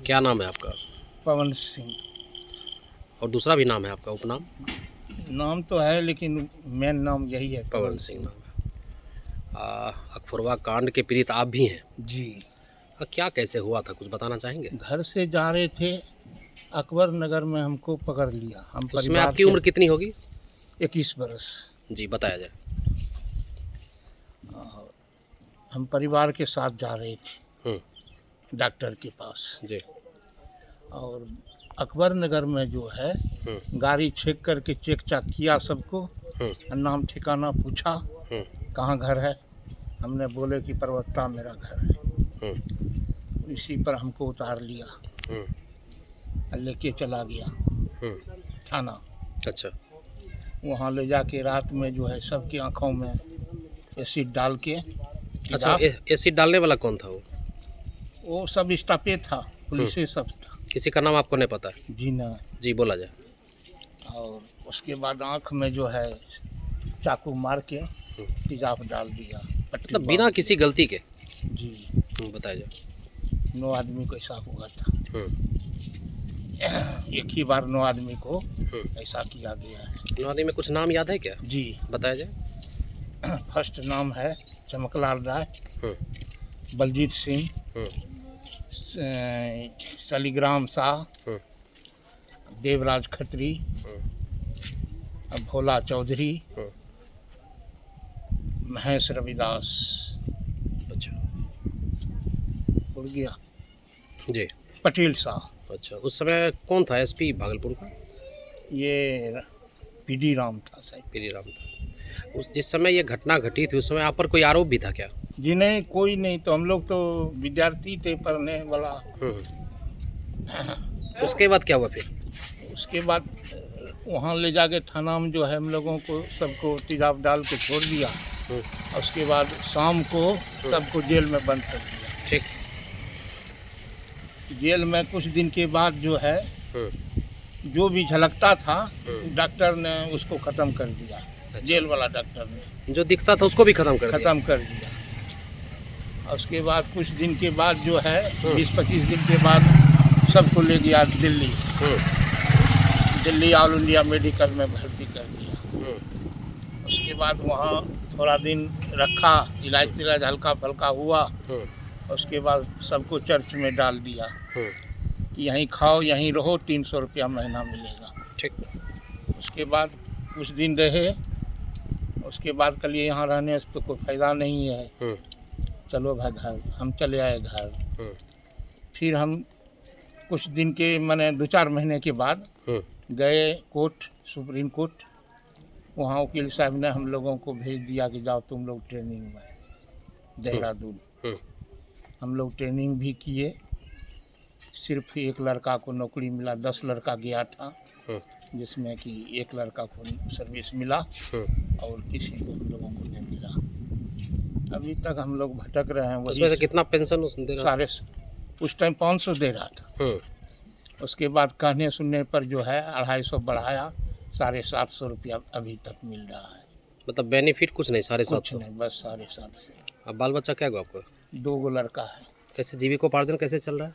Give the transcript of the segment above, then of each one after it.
क्या नाम है आपका? पवन सिंह। और दूसरा भी नाम है आपका, उपनाम? नाम तो है लेकिन मेन नाम यही है, पवन सिंह नाम है। अकबरवा कांड के पीड़ित आप भी हैं। जी। क्या कैसे हुआ था, कुछ बताना चाहेंगे? घर से जा रहे थे, अकबर नगर में हमको पकड़ लिया। हम उसमें परिवार आपकी उम्र कितनी होगी? 21 बरस। जी, बताया जाए। और हम परिवार के साथ जा रहे थे डॉक्टर के पास। जी। और अकबर नगर में जो है गाड़ी चेक करके चेक चाक किया सबको, नाम ठिकाना पूछा, कहाँ घर है। हमने बोले कि परवत्ता मेरा घर है। इसी पर हमको उतार लिया, लेके चला गया थाना। अच्छा। वहाँ ले जाके रात में जो है सबकी आँखों में एसिड डाल के। अच्छा, एसिड डालने वाला कौन था? वो सब स्टाफे था, पुलिस सब था। किसी का नाम आपको नहीं पता? जी ना। जी, बोला जाए। और उसके बाद आँख में जो है चाकू मार के तेजाब डाल दिया, पट्टी मतलब बिना किसी गलती के? जी। बताया जाए। 9 आदमी को ऐसा हुआ था। एक ही बार 9 आदमी को ऐसा किया गया है। 9 आदमी में कुछ नाम याद है क्या? जी। बताया जाए। फर्स्ट नाम है चमकलाल राय, बलजीत सिंह, शालिग्राम शाह, देवराज खत्री, भोला चौधरी, महेश रविदास। अच्छा। उड़ गया जी। पटेल शाह। अच्छा, उस समय कौन था एसपी भागलपुर का? ये पीडी राम था शायद। पीडी राम था। उस जिस समय ये घटना घटी थी उस समय आप पर कोई आरोप भी था क्या? जी नहीं, कोई नहीं। तो हम लोग तो विद्यार्थी थे, पढ़ने वाला। उसके बाद क्या हुआ फिर? उसके बाद वहाँ ले जाके थाना में जो है हम लोगों को सबको तेजाब डाल के छोड़ दिया। और उसके बाद शाम को सबको जेल में बंद कर दिया। ठीक। जेल में कुछ दिन के बाद जो है जो भी झलकता था डॉक्टर ने उसको ख़त्म कर दिया। अच्छा। जेल वाला डॉक्टर ने जो दिखता था उसको भी ख़त्म कर दिया। और उसके बाद कुछ दिन के बाद जो है 20-25 दिन के बाद सबको ले गया Delhi. Delhi all India medical में भर्ती कर दिया। उसके बाद वहाँ थोड़ा दिन रखा, इलाज तिलाज हल्का फल्का हुआ। उसके बाद सबको चर्च में डाल दिया कि यहीं खाओ यहीं रहो, 300 रुपया महीना मिलेगा। ठीक। उसके बाद कुछ दिन रहे। उसके बाद कल यहाँ रहने से तो कोई फ़ायदा नहीं है, चलो भाई घर। हम चले आए घर। फिर हम कुछ दिन के माने 2-4 महीने के बाद गए कोर्ट, सुप्रीम कोर्ट। वहाँ वकील साहब ने हम लोगों को भेज दिया कि जाओ तुम लोग ट्रेनिंग में देहरादून। हम लोग ट्रेनिंग भी किए। सिर्फ एक लड़का को नौकरी मिला, 10 लड़का गया था जिसमें कि एक लड़का को सर्विस मिला और किसी को हम लोगों को नहीं मिला। अभी तक हम लोग भटक रहे हैं। उसमें से कितना पेंशन दे रहा? सारे उस टाइम 500 दे रहा था। उसके बाद कहने सुनने पर जो है 250 बढ़ाया, 750 रुपया अभी तक मिल रहा है। मतलब बेनिफिट कुछ नहीं? 750 नहीं, बस 750। अब बाल बच्चा क्या हुआ आपको? 2 लड़का है। कैसे जीविकोपार्जन कैसे चल रहा है?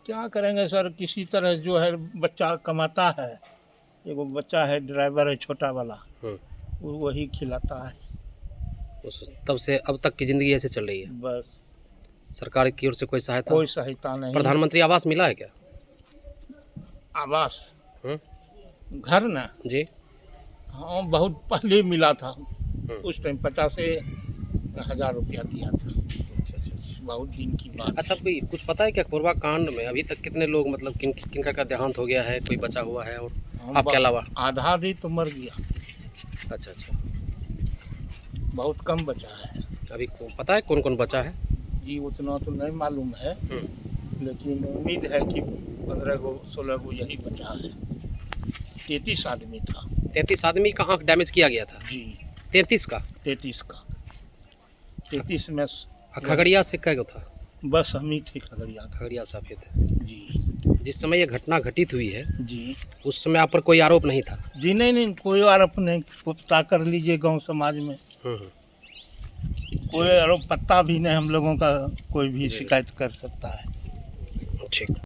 क्या करेंगे सर, किसी तरह जो है बच्चा कमाता है। एगो बच्चा है ड्राइवर है छोटा वाला, वो वही खिलाता है। तब से अब तक की ज़िंदगी ऐसे चल रही है? बस। सरकार की ओर से कोई सहायता? कोई सहायता नहीं। प्रधानमंत्री आवास मिला है क्या? आवास घर ना? जी हाँ, बहुत पहले मिला था। उस टाइम 50,000 रुपया दिया था। बहुत दिन की बात। अच्छा, कोई कुछ पता है क्या अकबरवा कांड में अभी तक कितने लोग, मतलब किनका का देहांत हो गया है, कोई बचा हुआ है और आपके अलावा? आधा आधी तो मर गया। अच्छा अच्छा, बहुत कम बचा है। अभी पता है कौन कौन बचा है? जी उतना तो नहीं मालूम है, लेकिन उम्मीद है कि 15 गो 16 गो यही बचा है। 33 आदमी था। 33 आदमी का आँख डैमेज किया गया था? जी। 33 का? 33 में खगड़िया से क्या था? बस हम ही थे खगड़िया साफे थे जी। जिस समय ये घटना घटित हुई है जी, उस समय आप पर कोई आरोप नहीं था? जी नहीं, कोई आरोप नहीं। पता कर लीजिए गांव समाज में। कोई आरोप पत्ता भी नहीं हम लोगों का, कोई भी शिकायत कर सकता है। ठीक।